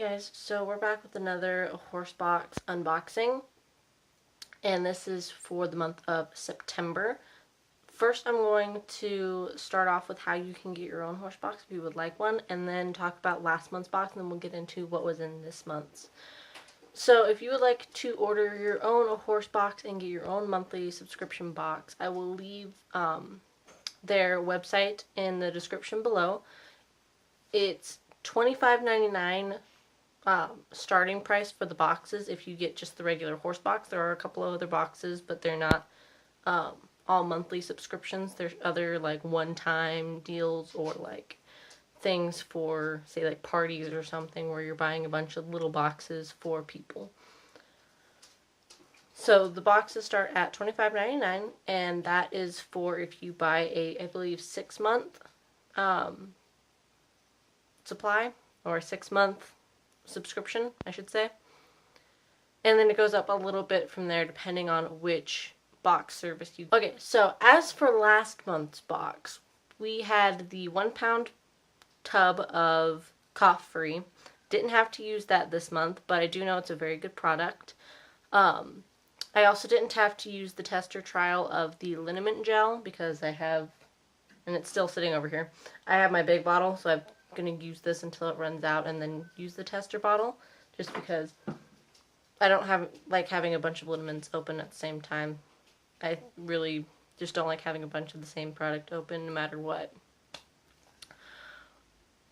guys, so we're back with another ahorsebox unboxing, and this is for the month of September. First, I'm going to start off with how you can get your own horsebox if you would like one, and then talk about last month's box, and then we'll get into what was in this month's. So if you would like to order your own ahorsebox and get your own monthly subscription box, I will leave their website in the description below. It's $25.99 starting price for the boxes if you get just the regular horse box. There are a couple of other boxes, but they're not all monthly subscriptions. There's other like one-time deals or like things for, say, like parties or something where you're buying a bunch of little boxes for people. So the boxes start at $25.99, and that is for if you buy a, I believe, 6-month supply, or a 6-month subscription, I should say. And then it goes up a little bit from there depending on which box service you... Okay, so as for last month's box, we had the 1-pound tub of Cough Free. Didn't have to use that this month, but I do know it's a very good product. I also didn't have to use the tester trial of the liniment gel because I have, and it's still sitting over here, I have my big bottle, so I'm going to use this until it runs out and then use the tester bottle, just because I don't like having a bunch of liniments open at the same time. I really just don't like having a bunch of the same product open no matter what.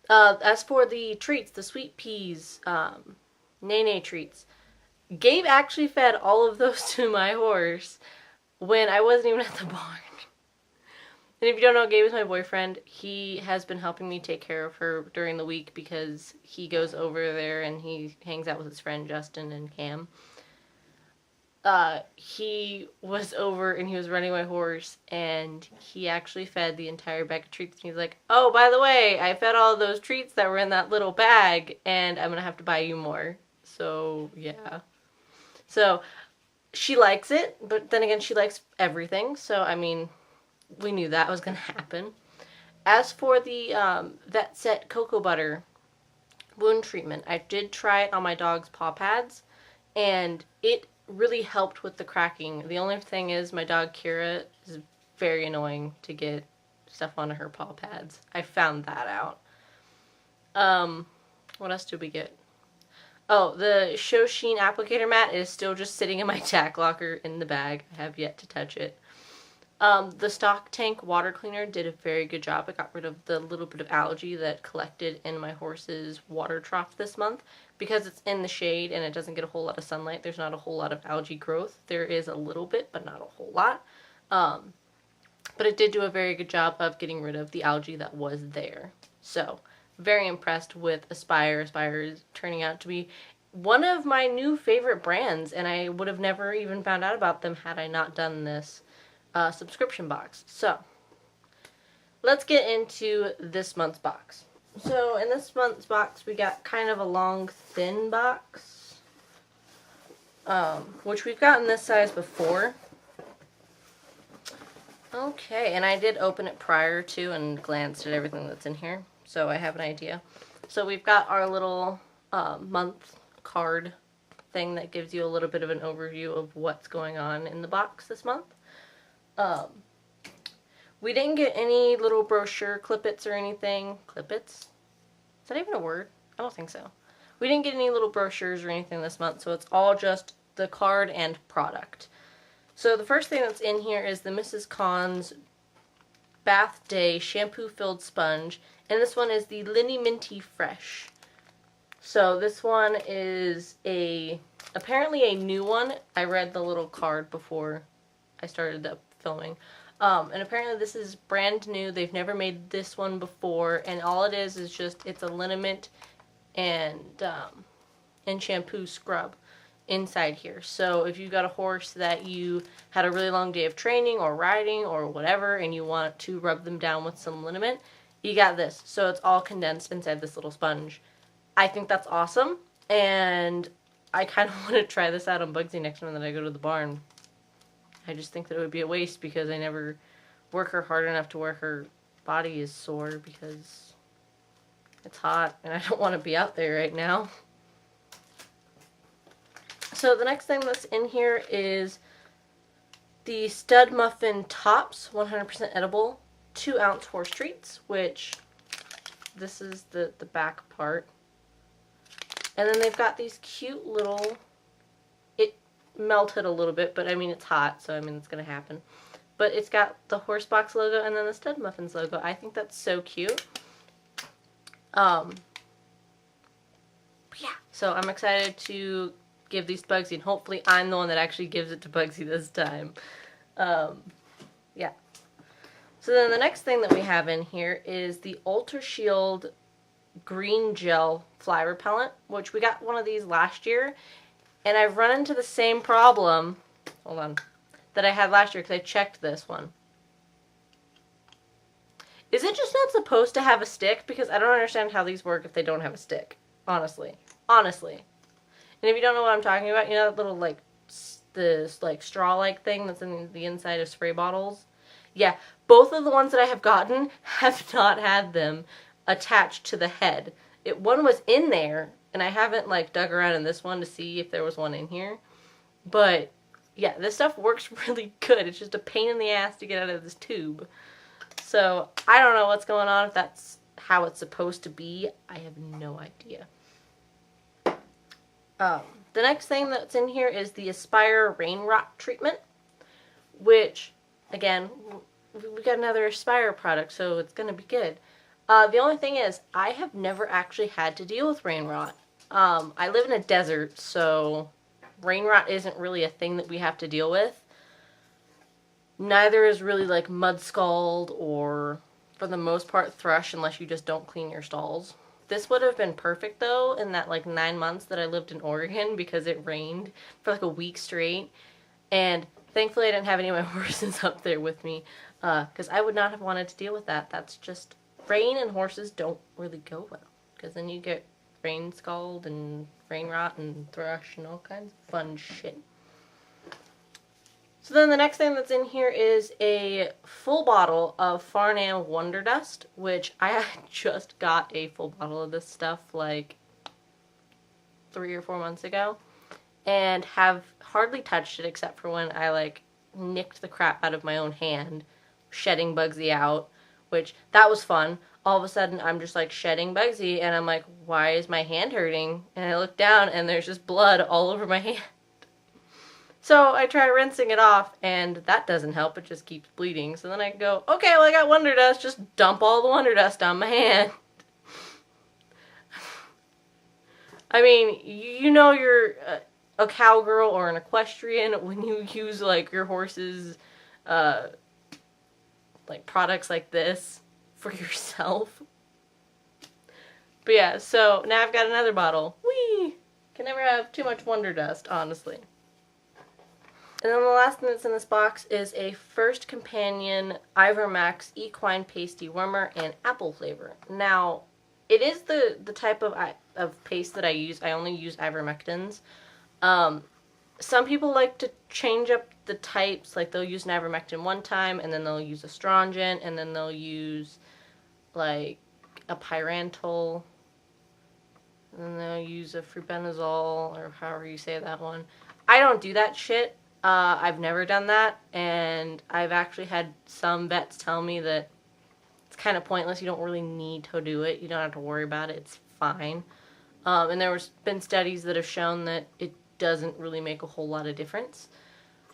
As for the treats, the sweet peas, nay treats, Gabe actually fed all of those to my horse when I wasn't even at the barn. And if you don't know, Gabe is my boyfriend. He has been helping me take care of her during the week because he goes over there and he hangs out with his friend Justin and Cam. He was over and he was running my horse, and he actually fed the entire bag of treats. And he's like, "Oh, by the way, I fed all those treats that were in that little bag, and I'm gonna have to buy you more." So, yeah. So, she likes it, but then again, she likes everything. So, I mean, we knew that was gonna happen. As for the Vet Set Cocoa Butter wound treatment, I did try it on my dog's paw pads, and it really helped with the cracking. The only thing is my dog Kira is very annoying to get stuff onto her paw pads. I found that out. What else did we get? Oh, the Shoshin applicator mat is still just sitting in my tack locker in the bag. I have yet to touch it. The Stock Tank water cleaner did a very good job. It got rid of the little bit of algae that collected in my horse's water trough this month. Because it's in the shade and it doesn't get a whole lot of sunlight, there's not a whole lot of algae growth. There is a little bit, but not a whole lot. But it did do a very good job of getting rid of the algae that was there. So, very impressed with Aspire. Aspire is turning out to be one of my new favorite brands, and I would have never even found out about them had I not done this subscription box. So, let's get into this month's box. So, in this month's box, we got kind of a long, thin box, which we've gotten this size before. Okay, and I did open it prior to and glanced at everything that's in here, so I have an idea. So, we've got our little month card thing that gives you a little bit of an overview of what's going on in the box this month. We didn't get any little brochure clippets or anything. Clippets? Is that even a word? I don't think so. We didn't get any little brochures or anything this month, so it's all just the card and product. So the first thing that's in here is the Mrs. Khan's Bath Day Shampoo-Filled Sponge, and this one is the Linny Minty Fresh. So this one is apparently a new one. I read the little card before I started the filming. And apparently this is brand new. They've never made this one before, and all it is just, it's a liniment and shampoo scrub inside here. So if you've got a horse that you had a really long day of training or riding or whatever, and you want to rub them down with some liniment, you got this. So it's all condensed inside this little sponge. I think that's awesome, and I kind of want to try this out on Bugsy next time that I go to the barn. I just think that it would be a waste because I never work her hard enough to where her body is sore because it's hot and I don't want to be out there right now. So the next thing that's in here is the Stud Muffin Tops 100% edible 2-ounce horse treats, which this is the back part. And then they've got these cute little, it melted a little bit, but I mean it's hot, so I mean it's going to happen. But it's got the Horsebox logo and then the Stud Muffins logo. I think that's so cute. But yeah, so I'm excited to give these to Bugsy, and hopefully I'm the one that actually gives it to Bugsy this time. Yeah. So then the next thing that we have in here is the Ultra Shield Green Gel Fly Repellent, which we got one of these last year, and I've run into the same problem, hold on, that I had last year because I checked this one. Is it just not supposed to have a stick? Because I don't understand how these work if they don't have a stick, honestly. Honestly. And if you don't know what I'm talking about, you know that little, like, this, like, straw-like thing that's in the inside of spray bottles? Yeah, both of the ones that I have gotten have not had them attached to the head. One was in there, and I haven't, like, dug around in this one to see if there was one in here. But, yeah, this stuff works really good. It's just a pain in the ass to get out of this tube. So, I don't know what's going on, if that's how it's supposed to be. I have no idea. The next thing that's in here is the Aspire Rainrock treatment, which, again, we got another Aspire product, so it's going to be good. The only thing is, I have never actually had to deal with rain rot. I live in a desert, so rain rot isn't really a thing that we have to deal with. Neither is really like mud scald or, for the most part, thrush, unless you just don't clean your stalls. This would have been perfect, though, in that, like, 9 months that I lived in Oregon, because it rained for, like, a week straight. And thankfully I didn't have any of my horses up there with me, because I would not have wanted to deal with that. That's just, rain and horses don't really go well, because then you get rain scald and rain rot and thrush and all kinds of fun shit. So then the next thing that's in here is a full bottle of Farnham Wonder Dust, which I just got a full bottle of this stuff like 3 or 4 months ago, and have hardly touched it except for when I like nicked the crap out of my own hand, shedding Bugsy out, which that was fun. All of a sudden I'm just like shedding Bugsy, and I'm like, why is my hand hurting? And I look down and there's just blood all over my hand. So I try rinsing it off, and that doesn't help. It just keeps bleeding. So then I go, okay, well, I got Wonder Dust. Just dump all the Wonder Dust on my hand. I mean, you know you're a cowgirl or an equestrian when you use, like, your horse's, like, products like this for yourself. But yeah, so now I've got another bottle. Whee! Can never have too much Wonder Dust, honestly. And then the last thing that's in this box is a First Companion Ivermax Equine Pasty Warmer and apple flavor. Now, it is the type of paste that I use. I only use ivermectins. Some people like to change up the types. Like, they'll use an ivermectin one time, and then they'll use astringent, and then they'll use, like, a pyrantel, and then they'll use a flubenazole, or however you say that one. I don't do that shit. I've never done that, and I've actually had some vets tell me that it's kind of pointless. You don't really need to do it. You don't have to worry about it. It's fine. And there's been studies that have shown that it doesn't really make a whole lot of difference.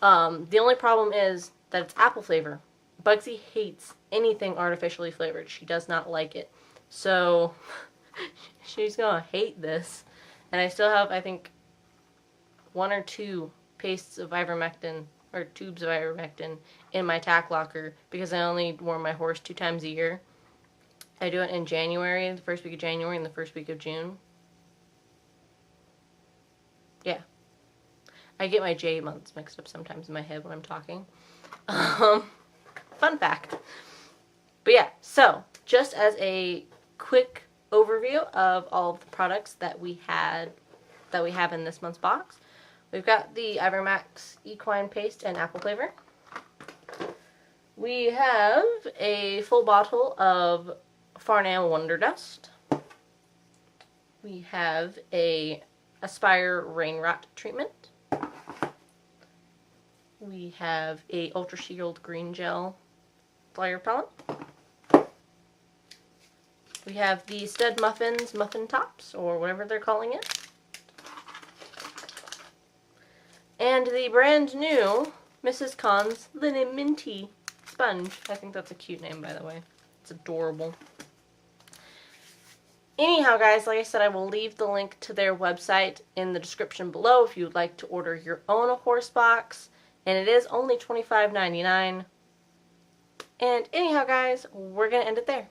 The only problem is that it's apple flavor. Bugsy hates anything artificially flavored. She does not like it. So she's gonna hate this. And I still have, I think, 1 or 2 pastes of ivermectin, or tubes of ivermectin, in my tack locker, because I only warm my horse 2 times a year. I do it in January, the first week of January, and the first week of June. Yeah. I get my J months mixed up sometimes in my head when I'm talking. Fun fact. But yeah, so, just as a quick overview of all of the products that we have in this month's box. We've got the Ivermax Equine Paste and apple flavor. We have a full bottle of Farnham Wonder Dust. We have a Aspire Rain Rot treatment. We have a Ultra Shield Green Gel flyer pellet. We have the Stud Muffins Muffin Tops, or whatever they're calling it. And the brand new Mrs. Khan's Linen Minty Sponge. I think that's a cute name, by the way. It's adorable. Anyhow, guys, like I said, I will leave the link to their website in the description below if you would like to order your own ahorsebox. And it is only $25.99. And anyhow, guys, we're going to end it there.